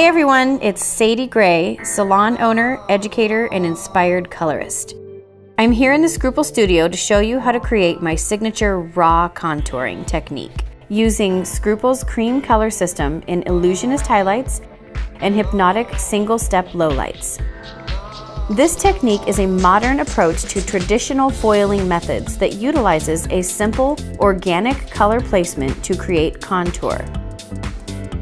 Hey everyone, it's Sadie Gray, salon owner, educator, and inspired colorist. I'm here in the Scruples studio to show you how to create my signature raw contouring technique using Scruples Creme color system in Illusionist highlights and Hypnotic single-step lowlights. This technique is a modern approach to traditional foiling methods that utilizes a simple, organic color placement to create contour.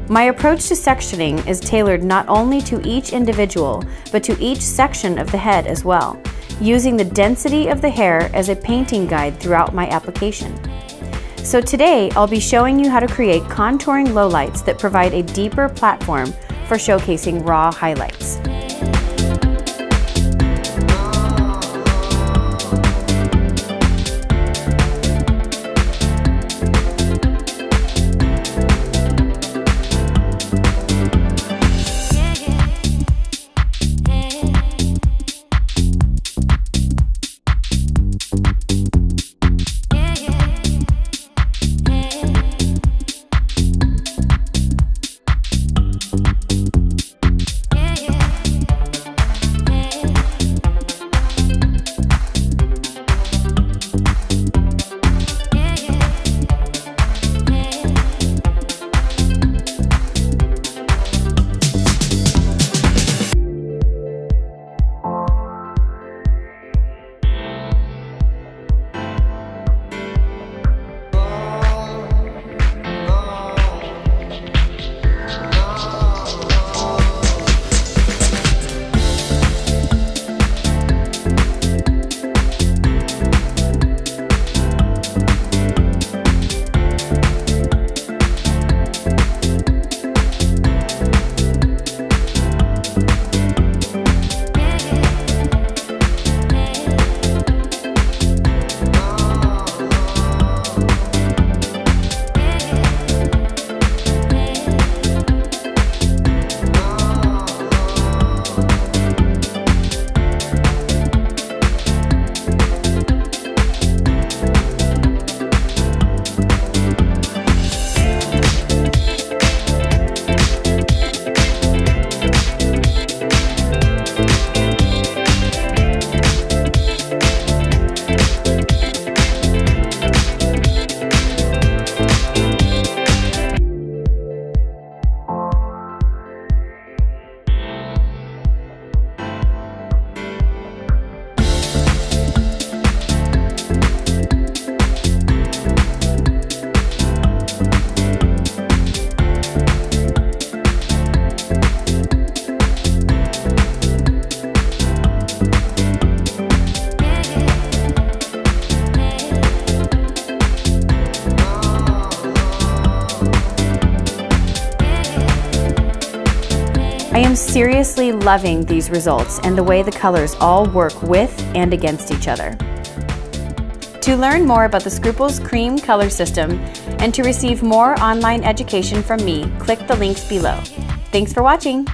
My approach to sectioning is tailored not only to each individual, but to each section of the head as well, using the density of the hair as a painting guide throughout my application. So today, I'll be showing you how to create contouring lowlights that provide a deeper platform for showcasing raw highlights. I am seriously loving these results and the way the colors all work with and against each other. To learn more about the Scruples Creme color system and to receive more online education from me, click the links below. Thanks for watching!